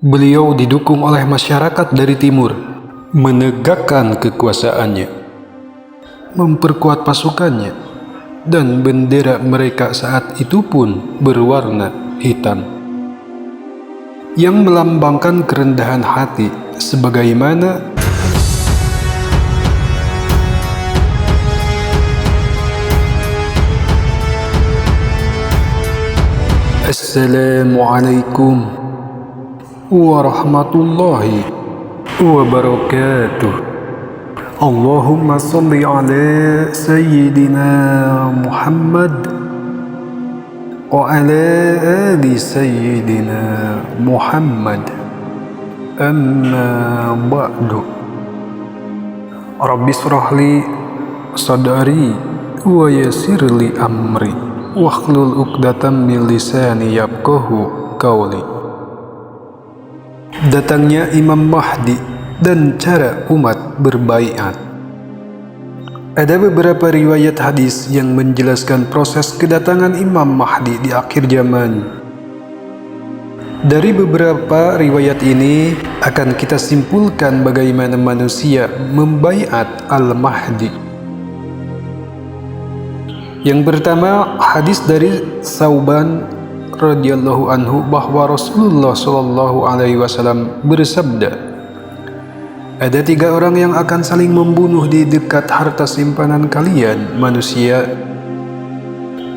Beliau didukung oleh masyarakat dari timur, menegakkan kekuasaannya, memperkuat pasukannya, dan bendera mereka saat itu pun berwarna hitam, yang melambangkan kerendahan hati, sebagaimana Assalamualaikum warahmatullahi wabarakatuh. Allahumma salli ala Sayyidina Muhammad wa ala ali Sayyidina Muhammad. Amma ba'du. Rabbi shrahli sadari wa yassirli amri wahlul 'uqdatam min lisani yafqahu qawli. Datangnya Imam Mahdi dan cara umat berbaiat. Ada beberapa riwayat hadis yang menjelaskan proses kedatangan Imam Mahdi di akhir zaman. Dari beberapa riwayat ini akan kita simpulkan bagaimana manusia membaiat Al-Mahdi. Yang pertama, hadis dari Sauban radhiyallahu anhu bahwa Rasulullah Shallallahu alaihi wasallam bersabda, ada 3 orang yang akan saling membunuh di dekat harta simpanan kalian, manusia.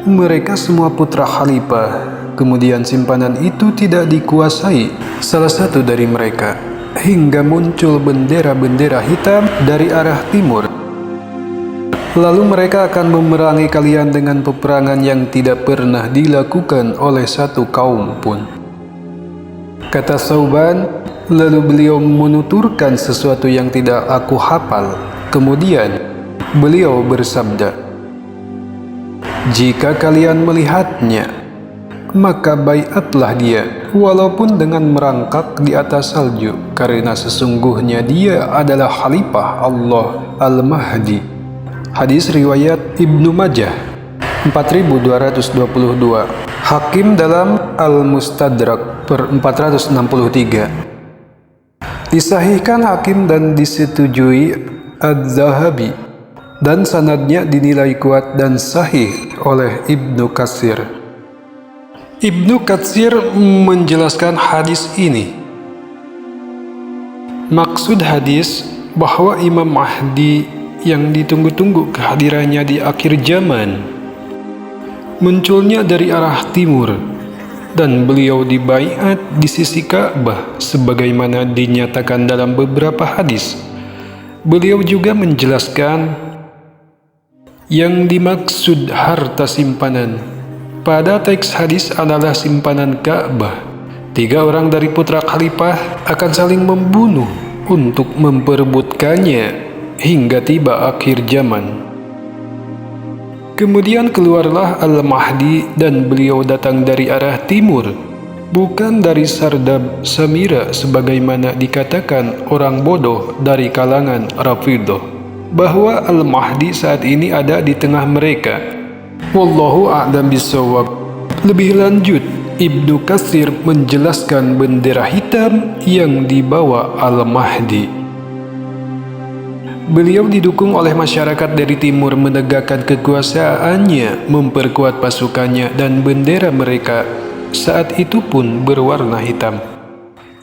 Mereka semua putra khalifah. Kemudian simpanan itu tidak dikuasai salah satu dari mereka, hingga muncul bendera-bendera hitam dari arah timur. Lalu mereka akan memerangi kalian dengan peperangan yang tidak pernah dilakukan oleh satu kaum pun. Kata Sauban, lalu beliau menuturkan sesuatu yang tidak aku hafal. Kemudian beliau bersabda, jika kalian melihatnya, maka baiatlah dia, walaupun dengan merangkak di atas salju, karena sesungguhnya dia adalah Khalifah Allah Al-Mahdi. Hadis riwayat Ibnu Majah 4222, Hakim dalam Al-Mustadrak per 463. Disahihkan Hakim dan disetujui Az-Zahabi, dan sanadnya dinilai kuat dan sahih oleh Ibnu Katsir. Ibnu Katsir menjelaskan hadis ini. Maksud hadis bahwa Imam Mahdi yang ditunggu-tunggu kehadirannya di akhir zaman munculnya dari arah timur, dan beliau dibaiat di sisi Ka'bah sebagaimana dinyatakan dalam beberapa hadis. Beliau juga menjelaskan yang dimaksud harta simpanan pada teks hadis adalah simpanan Ka'bah. 3 orang dari putra khalifah akan saling membunuh untuk memperebutkannya hingga tiba akhir zaman. Kemudian keluarlah Al-Mahdi dan beliau datang dari arah timur, bukan dari Sardab Samira sebagaimana dikatakan orang bodoh dari kalangan Rafidhah bahwa Al-Mahdi saat ini ada di tengah mereka. Wallahu a'lam bishawab. Lebih lanjut, Ibnu Katsir menjelaskan bendera hitam yang dibawa Al-Mahdi. Beliau didukung oleh masyarakat dari timur menegakkan kekuasaannya, memperkuat pasukannya, dan bendera mereka saat itu pun berwarna hitam,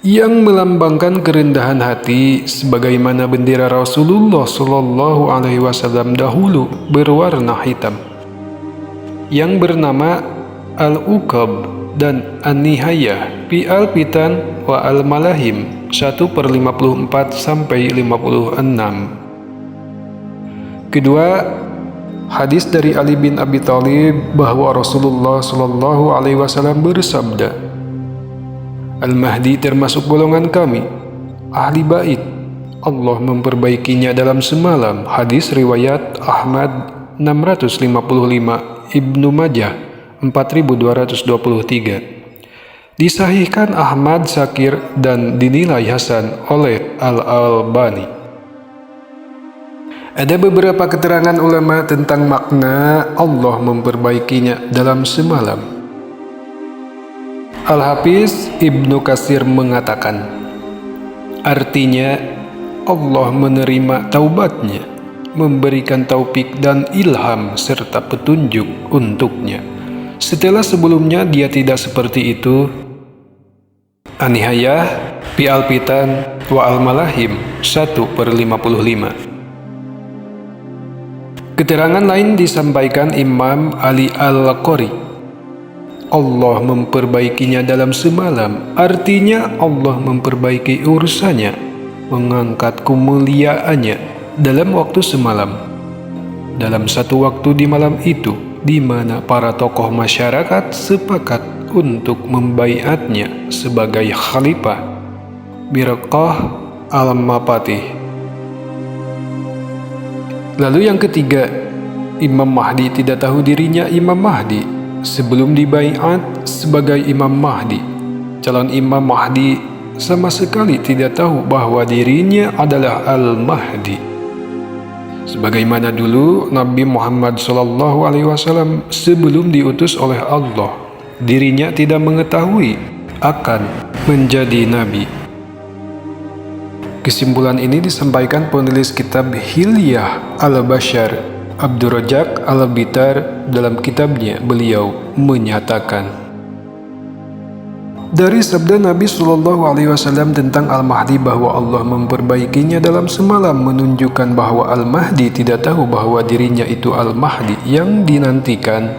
yang melambangkan kerendahan hati, sebagaimana bendera Rasulullah Shallallahu alaihi wasallam dahulu berwarna hitam, yang bernama Al-Uqab dan An-Nihayah fi Al-Fitan wa Al-Malahim 1/54 sampai 56. Kedua, hadis dari Ali bin Abi Thalib bahwa Rasulullah Shallallahu alaihi wasallam bersabda, Al-Mahdi termasuk golongan kami, ahli bait. Allah memperbaikinya dalam semalam. Hadis riwayat Ahmad 655, Ibnu Majah 4223. Disahihkan Ahmad Syakir dan dinilai hasan oleh Al-Albani. Ada beberapa keterangan ulama tentang makna Allah memperbaikinya dalam semalam. Al-Hafiz Ibnu Katsir mengatakan, artinya Allah menerima taubatnya, memberikan taufik dan ilham serta petunjuk untuknya. Setelah sebelumnya dia tidak seperti itu. An-Nihayah fi Al-Fitan wa Al-Malahim 1/55. Keterangan lain disampaikan Imam Ali Al-Qari. Allah memperbaikinya dalam semalam, artinya Allah memperbaiki urusannya, mengangkat kemuliaannya dalam waktu semalam. Dalam satu waktu di malam itu, di mana para tokoh masyarakat sepakat untuk membaiatnya sebagai khalifah, Birqah Al-Mapatih. Lalu yang ketiga, Imam Mahdi tidak tahu dirinya Imam Mahdi sebelum dibaiat sebagai Imam Mahdi. Calon Imam Mahdi sama sekali tidak tahu bahwa dirinya adalah Al-Mahdi. Sebagaimana dulu Nabi Muhammad SAW sebelum diutus oleh Allah, dirinya tidak mengetahui akan menjadi Nabi. Kesimpulan ini disampaikan penulis kitab Hilyah Al-Bashar, Abdurrajak Al-Bitar, dalam kitabnya. Beliau menyatakan, dari sabda Nabi SAW tentang Al-Mahdi bahwa Allah memperbaikinya dalam semalam menunjukkan bahwa Al-Mahdi tidak tahu bahwa dirinya itu Al-Mahdi yang dinantikan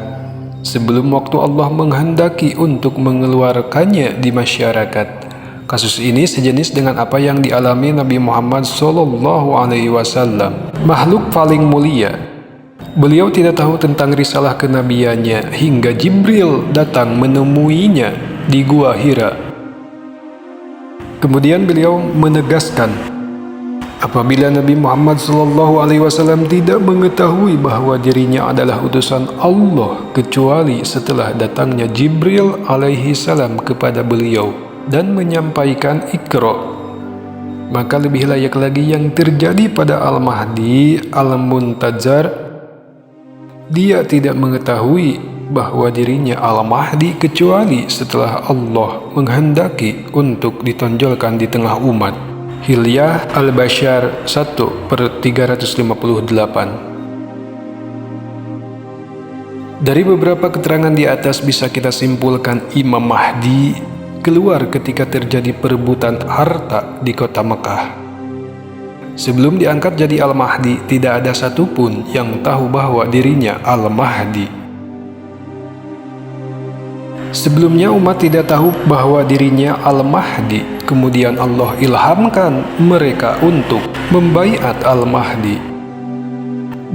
sebelum waktu Allah menghendaki untuk mengeluarkannya di masyarakat. Kasus ini sejenis dengan apa yang dialami Nabi Muhammad SAW, makhluk paling mulia. Beliau tidak tahu tentang risalah kenabiannya hingga Jibril datang menemuinya di Gua Hira. Kemudian beliau menegaskan, apabila Nabi Muhammad SAW tidak mengetahui bahwa dirinya adalah utusan Allah kecuali setelah datangnya Jibril alaihi salam kepada beliau dan menyampaikan Iqra, maka lebih layak lagi yang terjadi pada Al-Mahdi Al-Muntazar. Dia tidak mengetahui bahwa dirinya Al-Mahdi kecuali setelah Allah menghendaki untuk ditonjolkan di tengah umat. Hilyah Al-Bashar 1/358. Dari beberapa keterangan di atas bisa kita simpulkan Imam Mahdi keluar ketika terjadi perebutan harta di kota Mekah. Sebelum diangkat jadi Al-Mahdi, tidak ada satupun yang tahu bahwa dirinya Al-Mahdi. Sebelumnya umat tidak tahu bahwa dirinya Al-Mahdi. Kemudian Allah ilhamkan mereka untuk membaiat Al-Mahdi.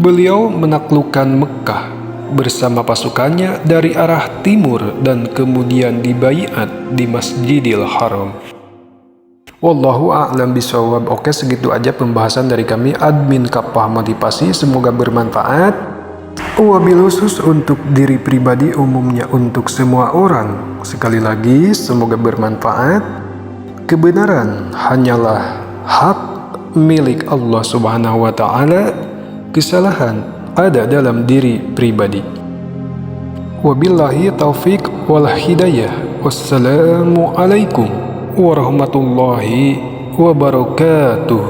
Beliau menaklukkan Mekah bersama pasukannya dari arah timur dan kemudian dibaiat di Masjidil Haram. Wallahu a'lam bishawab. Oke, segitu aja pembahasan dari kami, admin Kapah Motivasi. Semoga bermanfaat. Wabil khusus untuk diri pribadi, umumnya untuk semua orang. Sekali lagi, semoga bermanfaat. Kebenaran hanyalah hak milik Allah Subhanahu wa Ta'ala. Kesalahan ada dalam diri pribadi. Wabillahi taufik wal hidayah. Wassalamualaikum warahmatullahi wabarakatuh.